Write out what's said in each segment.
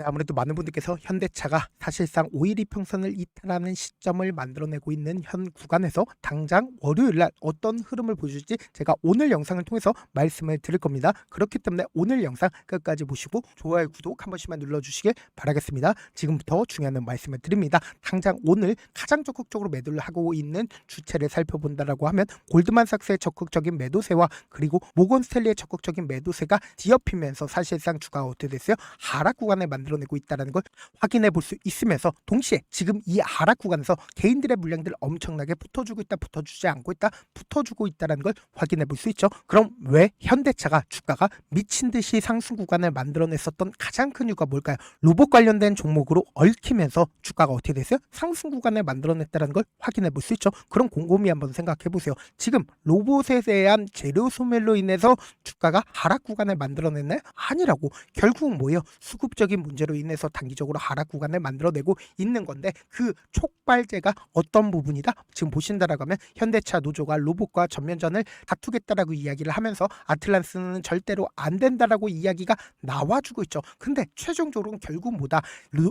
네, 아무래도 많은 분들께서 현대차가 사실상 5일 이평선을 이탈하는 시점을 만들어내고 있는 현 구간에서 당장 월요일 날 어떤 흐름을 보여줄지 제가 오늘 영상을 통해서 말씀을 드릴 겁니다. 그렇기 때문에 오늘 영상 끝까지 보시고 좋아요, 구독 한 번씩만 눌러주시길 바라겠습니다. 지금부터 중요한 말씀을 드립니다. 당장 오늘 가장 적극적으로 매도를 하고 있는 주체를 살펴본다라고 하면 골드만삭스의 적극적인 매도세와 그리고 모건스탠리의 적극적인 매도세가 뒤엎이면서 사실상 주가가 어떻게 됐어요? 하락 구간을 만들어내고 있다는 걸 확인해 볼 수 있으면서 동시에 지금 이 하락 구간에서 개인들의 물량들 엄청나게 붙어주고 있다, 붙어주지 않고 있다, 붙어주고 있다는 걸 확인해 볼 수 있죠. 그럼 왜 현대차가 주가가 미친 듯이 상승 구간을 만들어냈었던 가장 큰 이유가 뭘까요? 로봇 관련된 종목으로 얽히면서 주가가 어떻게 됐어요? 상승 구간을 만들어냈다는 걸 확인해 볼 수 있죠. 그럼 곰곰이 한번 생각해 보세요. 지금 로봇에 대한 재료 소멸로 인해서 주가가 하락 구간을 만들어냈나요? 아니라고. 결국은 뭐예요? 수급적인 문제로 인해서 단기적으로 하락 구간을 만들어내고 있는 건데 그 촉발제가 어떤 부분이다? 지금 보신다라고 하면 현대차 노조가 로봇과 전면전을 다투겠다라고 이야기를 하면서 아틀란스는 절대로 안 된다라고 이야기가 나와주고 있죠. 근데 최종적으로는 결국 뭐다?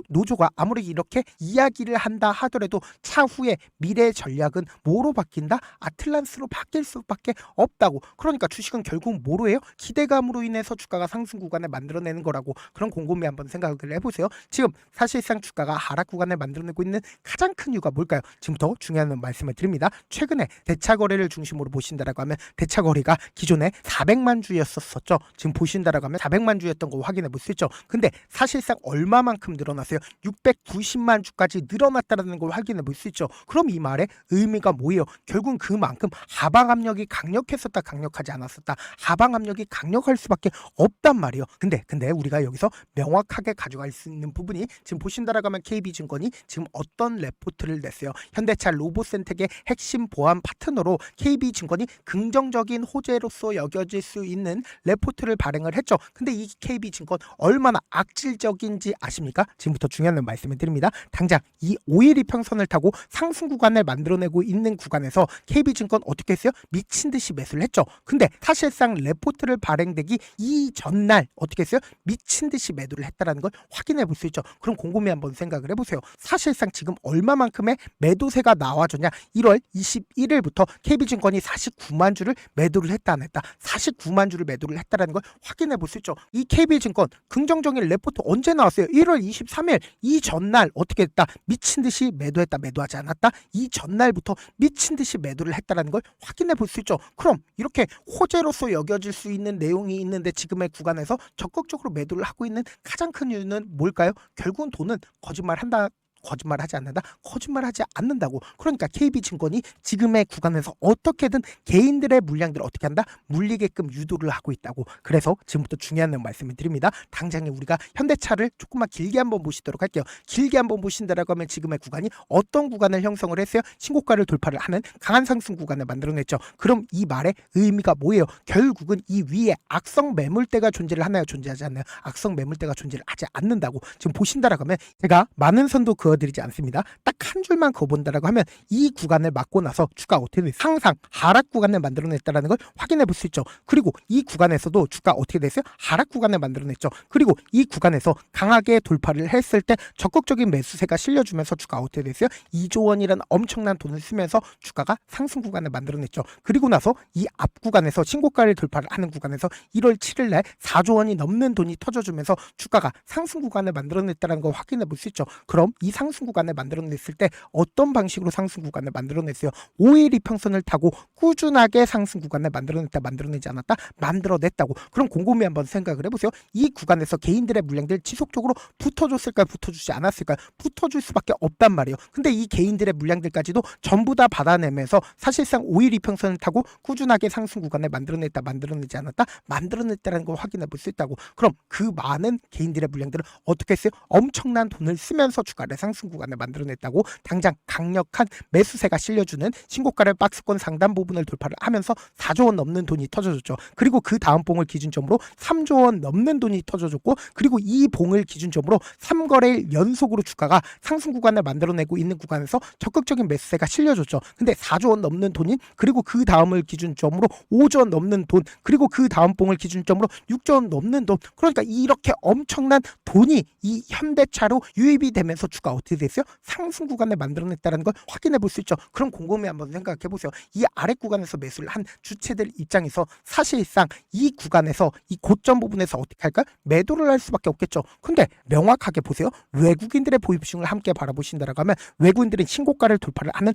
노조가 아무리 이렇게 이야기를 한다 하더라도 차후에 미래 전략은 뭐로 바뀐다? 아틀란스로 바뀔 수밖에 없다고. 그러니까 주식은 결국 뭐로 해요? 기대감으로 인해서 주가가 상승 구간을 만들어내는 거라고. 그런 곰곰이 한번 생각을 해보세요. 지금 사실상 주가가 하락 구간을 만들어내고 있는 가장 큰 이유가 뭘까요? 지금부터 중요한 말씀을 드립니다. 최근에 대차 거래를 중심으로 보신다라고 하면 대차 거래가 기존에 400만 주였었죠. 지금 보신다라고 하면 400만 주였던 거 확인해 볼 수 있죠. 근데 사실상 얼마만큼 늘어났어요? 690만 주까지 늘어났다는 걸 확인해 볼 수 있죠. 그럼 이 말의 의미가 뭐예요? 결국은 그만큼 하방 압력이 강력했었다, 강력하지 않았었다. 하방 압력이 강력할 수밖에 없단 말이에요. 근데 우리가 여기서 명확하게 가져갈 수 있는 부분이 지금 보신다라고 하면 KB증권이 지금 어떤 레포트를 냈어요. 현대차 로봇센텍의 핵심 보안 파트너로 KB증권이 긍정적인 호재로서 여겨질 수 있는 레포트를 발행을 했죠. 근데 이 KB증권 얼마나 악질적인지 아십니까? 지금부터 중요한 말씀을 드립니다. 당장 이 5일 이평선을 타고 상승 구간을 만들어내고 있는 구간에서 KB증권 어떻게 했어요? 미친 듯이 매수를 했죠. 근데 사실상 레포트를 발행되기 이 전날 어떻게 했어요? 미친 듯이 매도를 했다라는 걸 확인해 볼 수 있죠. 그럼 곰곰이 한번 생각을 해보세요. 사실상 지금 얼마만큼의 매도세가 나와줬냐? 1월 21일부터 KB증권이 49만 주를 매도를 했다 안 했다? 49만 주를 매도를 했다라는 걸 확인해 볼 수 있죠. 이 KB증권 긍정적인 레포트 언제 나왔어요? 1월 23일 이 전날 어떻게 했다? 미친 듯이 매도했다, 매도하지 않았다? 이 전날부터 미친 듯이 매도를 했다라는 걸 확인해 볼 수 있죠. 그럼 이렇게 호재로서 여겨질 수 있는 내용이 있는데 지금의 구간에서 적극적으로 매도를 하고 있는 가장 큰 이유는 뭘까요? 결국은 돈은 거짓말하지 않는다. 거짓말하지 않는다고. 그러니까 KB증권이 지금의 구간에서 어떻게든 개인들의 물량들을 어떻게 한다? 물리게끔 유도를 하고 있다고. 그래서 지금부터 중요한 말씀을 드립니다. 당장에 우리가 현대차를 조금만 길게 한번 보시도록 할게요. 길게 한번 보신다라고 하면 지금의 구간이 어떤 구간을 형성을 했어요? 신고가를 돌파를 하는 강한 상승 구간을 만들어냈죠. 그럼 이 말의 의미가 뭐예요? 결국은 이 위에 악성 매물대가 존재를 하나요? 존재하지 않나요? 악성 매물대가 존재를 하지 않는다고. 지금 보신다라고 하면 제가 많은 선도 그어드리지 않습니다. 딱 한 줄만 그어본다라고 하면 이 구간을 맞고 나서 주가 어떻게 됐어요? 항상 하락 구간을 만들어냈다라는 걸 확인해 볼 수 있죠. 그리고 이 구간에서도 주가 어떻게 됐어요? 하락 구간을 만들어냈죠. 그리고 이 구간에서 강하게 돌파를 했을 때 적극적인 매수세가 실려주면서 주가 어떻게 됐어요? 2조 원이라는 엄청난 돈을 쓰면서 주가가 상승 구간을 만들어냈죠. 그리고 나서 이 앞 구간에서 신고가를 돌파를 하는 구간에서 1월 7일 날 4조 원이 넘는 돈이 터져주면서 주가가 상승 구간을 만들어냈다는 걸 확인해 볼 수 있죠. 그럼 이 상승 구간을 만들어냈을 때 어떤 방식으로 상승 구간을 만들어냈어요? 5일 이평선을 타고 꾸준하게 상승 구간을 만들어냈다, 만들어내지 않았다? 만들어냈다고. 그럼 곰곰이 한번 생각을 해보세요. 이 구간에서 개인들의 물량들 지속적으로 붙어줬을까요? 붙어주지 않았을까요? 붙어줄 수밖에 없단 말이에요. 근데 이 개인들의 물량들까지도 전부 다 받아내면서 사실상 5일 이평선을 타고 꾸준하게 상승 구간을 만들어냈다, 만들어내지 않았다? 만들어냈다는 걸 확인해 볼 수 있다고. 그럼 그 많은 개인들의 물량들을 어떻게 했어요? 엄청난 돈을 쓰면서 주가를 상승 상승 구간을 만들어냈다고 당장 강력한 매수세가 실려주는 신고가를 박스권 상단 부분을 돌파를 하면서 4조 원 넘는 돈이 터져줬죠. 그리고 그 다음 봉을 기준점으로 3조 원 넘는 돈이 터져줬고, 그리고 이 봉을 기준점으로 3거래일 연속으로 주가가 상승 구간을 만들어내고 있는 구간에서 적극적인 매수세가 실려줬죠. 근데 4조 원 넘는 돈인, 그리고 그 다음을 기준점으로 5조 원 넘는 돈, 그리고 그 다음 봉을 기준점으로 6조 원 넘는 돈, 그러니까 이렇게 엄청난 돈이 이 현대차로 유입이 되면서 주가 어떻게 됐어요? 상승 구간을 만들어냈다는 걸 확인해 볼 수 있죠. 그럼 곰곰이 한번 생각해 보세요. 이 아래 구간에서 매수를 한 주체들 입장에서 사실상 이 구간에서 이 고점 부분에서 어떻게 할까요? 매도를 할 수밖에 없겠죠. 근데 명확하게 보세요. 외국인들의 보유 비중을 함께 바라보신다라고 하면 외국인들은 신고가를 돌파를 하는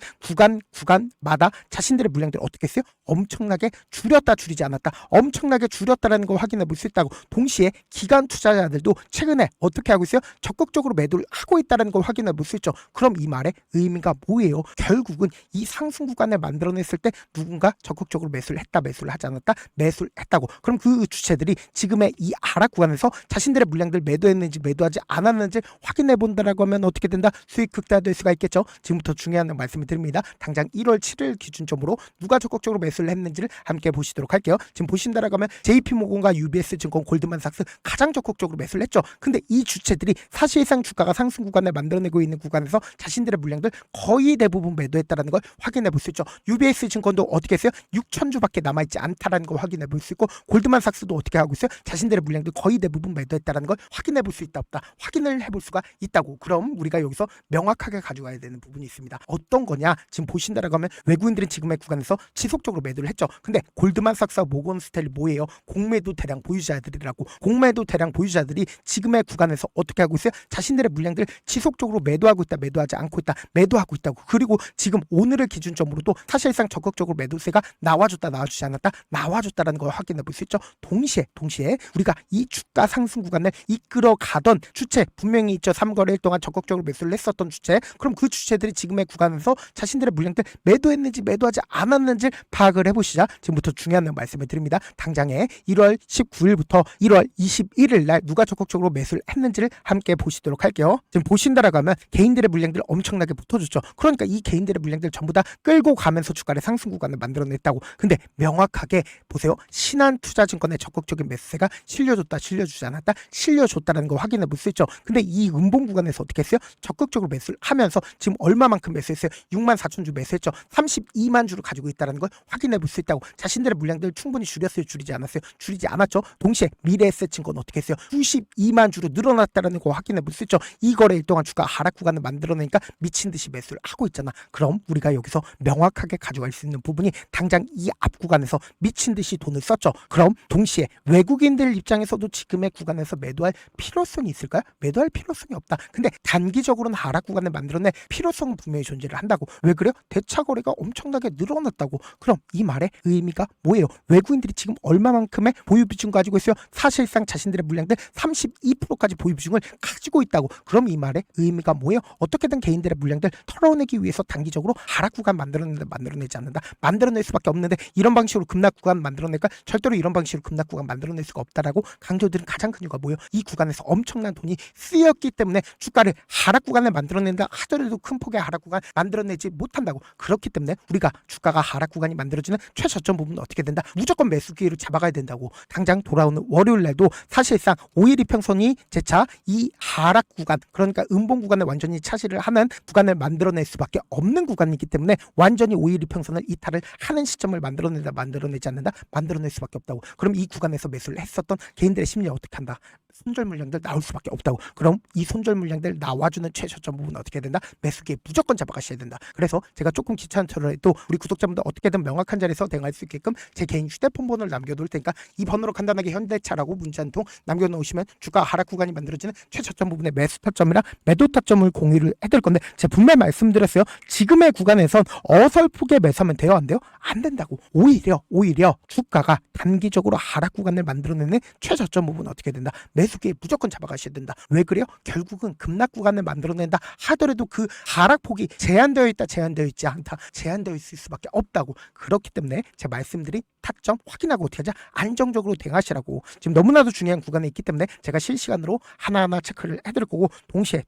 구간마다 자신들의 물량들을 어떻게 했어요? 엄청나게 줄였다 줄이지 않았다, 엄청나게 줄였다라는 걸 확인해 볼 수 있다고. 동시에 기관 투자자들도 최근에 어떻게 하고 있어요? 적극적으로 매도를 하고 있다는 걸 확인해 볼 수 있죠. 그럼 이 말의 의미가 뭐예요? 결국은 이 상승 구간을 만들어냈을 때 누군가 적극적으로 매수를 했다, 매수를 하지 않았다, 매수를 했다고. 그럼 그 주체들이 지금의 이 하락 구간에서 자신들의 물량들 매도했는지 매도하지 않았는지 확인해 본다라고 하면 어떻게 된다? 수익 극대화될 수가 있겠죠. 지금부터 중요한 말씀을 드립니다. 당장 1월 7일 기준점으로 누가 적극적으로 매수를 했는지를 함께 보시도록 할게요. 지금 보신다라고 하면 JP모건과 UBS 증권, 골드만삭스 가장 적극적으로 매수를 했죠. 근데 이 주체들이 사실상 주가가 상승 구간을 만들어내고 있는 구간에서 자신들의 물량들 거의 대부분 매도했다는 걸 확인해 볼 수 있죠. UBS 증권도 어떻게 했어요? 6,000주밖에 남아있지 않다라는 걸 확인해 볼 수 있고, 골드만삭스도 어떻게 하고 있어요? 자신들의 물량들 거의 대부분 매도했다는 걸 확인해 볼 수 있다 없다, 확인을 해볼 수가 있다고. 그럼 우리가 여기서 명확하게 가져가야 되는 부분이 있습니다. 어떤 거냐? 지금 보신다라고 하면 외국인들은 지금의 구간에서 지속적으로 매도를 했죠. 근데 골드만삭스와 모건스탠리 뭐예요? 공매도 대량 보유자들이라고. 공매도 대량 보유자들이 지금의 구간에서 어떻게 하고 있어요? 자신들의 물량들 지속적으로 매도하고 있다, 매도하지 않고 있다, 매도하고 있다고. 그리고 지금 오늘을 기준점으로도 사실상 적극적으로 매도세가 나와줬다, 나와주지 않았다, 나와줬다라는 걸 확인해 볼 수 있죠. 동시에 우리가 이 주가 상승 구간을 이끌어가던 주체 분명히 있죠. 3거래일 동안 적극적으로 매수를 했었던 주체. 그럼 그 주체들이 지금의 구간에서 자신들의 물량들 매도했는지 매도하지 않았는지 파악을 해보시자. 지금부터 중요한 말씀을 드립니다. 당장에 1월 19일부터 1월 21일 날 누가 적극적으로 매수를 했는지를 함께 보시도록 할게요. 지금 보신다라고 하면 개인들의 물량들 엄청나게 붙어줬죠. 그러니까 이 개인들의 물량들 전부 다 끌고 가면서 주가를 상승 구간을 만들어냈다고. 근데 명확하게 보세요. 신한투자증권의 적극적인 매수세가 실려줬다, 실려주지 않았다, 실려줬다라는 걸 확인해 볼 수 있죠. 근데 이 음봉 구간에서 어떻게 했어요? 적극적으로 매수를 하면서 지금 얼마만큼 매수했어요? 64,000주 매수했죠. 32만 주를 가지고 있다는 걸 확인해 볼 수 있다고. 자신들의 물량들 충분히 줄였어요, 줄이지 않았어요? 줄이지 않았죠. 동시에 미래에셋증권 어떻게 했어요? 92만 주로 늘어났다는 걸 확인해 볼 수 있죠. 이 거래일 동안 주가 하락 구간을 만들어내니까 미친 듯이 매수를 하고 있잖아. 그럼 우리가 여기서 명확하게 가져갈 수 있는 부분이 당장 이 앞 구간에서 미친 듯이 돈을 썼죠. 그럼 동시에 외국인들 입장에서도 지금의 구간에서 매도할 필요성이 있을까요? 매도할 필요성이 없다. 근데 단기적으로는 하락 구간을 만들어내 필요성은 분명히 존재를 한다고. 왜 그래요? 대차 거래가 엄청나게 늘어났다고. 그럼 이 말의 의미가 뭐예요? 외국인들이 지금 얼마만큼의 보유 비중 가지고 있어요? 사실상 자신들의 물량들 32%까지 보유 비중을 가지고 있다고. 그럼 이 말의 의미가 뭐예요? 어떻게든 개인들의 물량들 털어내기 위해서 단기적으로 하락 구간 만들어낸다, 만들어내지 않는다, 만들어낼 수밖에 없는데 이런 방식으로 급락 구간 만들어낼까? 절대로 이런 방식으로 급락 구간 만들어낼 수가 없다라고 강조드린 가장 큰 이유가 뭐예요? 이 구간에서 엄청난 돈이 쓰였기 때문에 주가를 하락 구간을 만들어낸다 하더라도 큰 폭의 하락 구간 만들어내지 못한다고. 그렇기 때문에 우리가 주가가 하락 구간이 만들어지는 최저점 부분은 어떻게 된다? 무조건 매수 기회로 잡아가야 된다고. 당장 돌아오는 월요일 날도 사실상 5일 이평선이 재차 이 하락 구간, 그러니까 음봉 구간을 완전히 차지를 하는 구간을 만들어낼 수밖에 없는 구간이기 때문에 완전히 5일 이평선을 이탈을 하는 시점을 만들어낸다, 만들어내지 않는다, 만들어낼 수밖에 없다고. 그럼 이 구간에서 매수를 했었던 개인들의 심리 어떻게 한다? 손절 물량들 나올 수밖에 없다고. 그럼 이 손절 물량들 나와주는 최저점 부분 어떻게 된다? 매수기에 무조건 잡아가셔야 된다. 그래서 제가 조금 귀찮더라도 우리 구독자분들 어떻게든 명확한 자리에서 대응할 수 있게끔 제 개인 휴대폰 번호를 남겨둘 테니까 이 번호로 간단하게 현대차라고 문자 한 통 남겨놓으시면 주가 하락 구간이 만들어지는 최저점 부분의 매수 타점이랑 매도 타점을 공유를 해드릴 건데, 제가 분명히 말씀드렸어요. 지금의 구간에선 어설프게 매수하면 돼요, 안 돼요? 안 된다고. 오히려 주가가 단기적으로 하락 구간을 만들어내는 최저점 부분 어떻게 된다? 매수기에 무조건 잡아가셔야 된다. 왜 그래요? 결국은 급락 구간을 만들어낸다 하더라도 그 하락폭이 제한되어 있다, 제한되어 있지 않다, 제한되어 있을 수밖에 없다고. 그렇기 때문에 제가 말씀드린 타점 확인하고 어떻게 하자? 안정적으로 대응하시라고. 지금 너무나도 중요한 구간에 있기 때문에 제가 실시간으로 하나하나 체크를 해드릴 거고, 동시에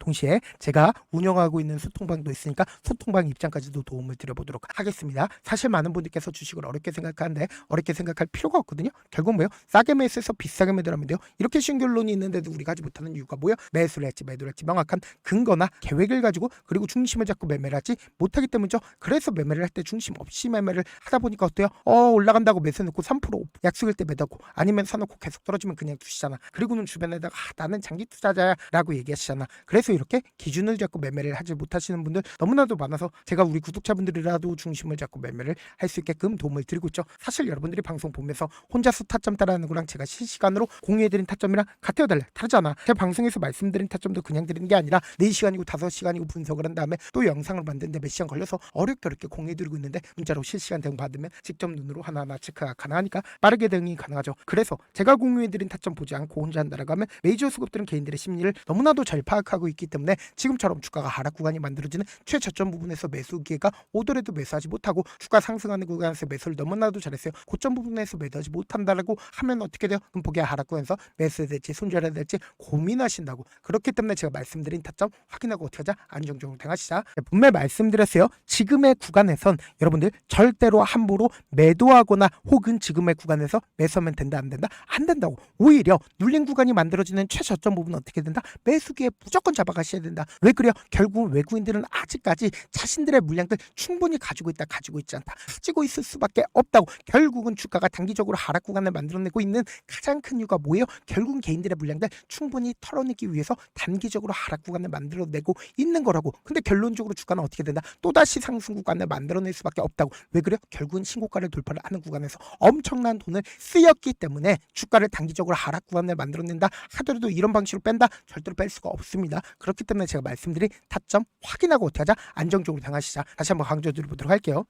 제가 운영하고 있는 소통방도 있으니까 소통방 입장까지도 도움을 드려보도록 하겠습니다. 사실 많은 분들께서 주식을 어렵게 생각하는데 어렵게 생각할 필요가 없거든요. 결국 뭐예요? 싸게 매수해서 비싸게 매도하면 돼요. 이렇게 쉬운 결론이 있는데도 우리가 하지 못하는 이유가 뭐예요? 매수를 했지 매도를 했지 명확한 근거나 계획을 가지고, 그리고 중심을 잡고 매매를 하지 못하기 때문이죠. 그래서 매매를 할 때 중심 없이 매매를 하다 보니까 어때요? 올라간다고 매수해놓고 3% 약속일 때 매도하고, 아니면 사놓고 계속 떨어지면 그냥 두시잖아. 그리고는 주변에다가 나는 장기 투자자야 라고 얘기하시잖아. 그래서 이렇게 기준을 잡고 매매를 하지 못하시는 분들 너무나도 많아서 제가 우리 구독자분들이라도 중심을 잡고 매매를 할 수 있게끔 도움을 드리고 있죠. 사실 여러분들이 방송 보면서 혼자서 타점 따라하는 거랑 제가 실시간으로 공유해드린 타점이랑 같아요 달라요? 다르잖아. 제가 방송에서 말씀드린 타점도 그냥 드리는 게 아니라 4시간이고 5시간이고 분석을 한 다음에 또 영상을 만드는데 몇 시간 걸려서 어렵게 공유해드리고 있는데, 문자로 실시간 대응 받으면 직접 눈으로 하나하나 체크가 가능하니까 빠르게 대응이 가능하죠. 그래서 제가 공유해드린 타점 보지 않고 혼자 한다라고 하면 메이저 수급들은 개인들의 심리를 너무나도 잘 파악하고 있기 때문에 지금처럼 주가가 하락 구간이 만들어지는 최저점 부분에서 매수 기회가 오더라도 매수하지 못하고, 주가 상승하는 구간에서 매수를 너무나도 잘했어요. 고점 부분에서 매도하지 못한다라고 하면 어떻게 돼요? 그럼 보기에 하락 구간에서 매수해야 될지 손절해야 될지 고민하신다고. 그렇기 때문에 제가 말씀드린 타점 확인하고 어떻게 하자? 안정적으로 대응하시자. 분명히 말씀드렸어요. 지금의 구간에선 여러분들 절대로 함부로 매도하거나 혹은 지금의 구간에서 매수하면 된다 안 된다? 안 된다고. 오히려 눌린 구간이 만들어지는 최저점 부분은 어떻게 된다? 매수기에 무조건 잡아가셔야 된다. 왜 그래요? 결국 외국인들은 아직까지 자신들의 물량들 충분히 가지고 있다, 가지고 있지 않다, 가지고 있을 수밖에 없다고. 결국은 주가가 단기적으로 하락 구간을 만들어내고 있는 가장 큰 이유가 뭐예요? 결국은 개인들의 물량들 충분히 털어내기 위해서 단기적으로 하락 구간을 만들어내고 있는 거라고. 근데 결론적으로 주가는 어떻게 된다? 또다시 상승 구간을 만들어낼 수밖에 없다고. 왜 그래요? 결국은 신고가를 돌파를 하는 구간에서 엄청난 돈을 쓰였기 때문에 주가를 단기적으로 하락 구간을 만들어낸다 하더라도 이런 방식으로 뺀다? 절대로 뺄 수가 없습니다. 그렇기 때문에 제가 말씀드린 타점 확인하고 어떻게 하자? 안정적으로 당하시자. 다시 한번 강조드려 보도록 할게요.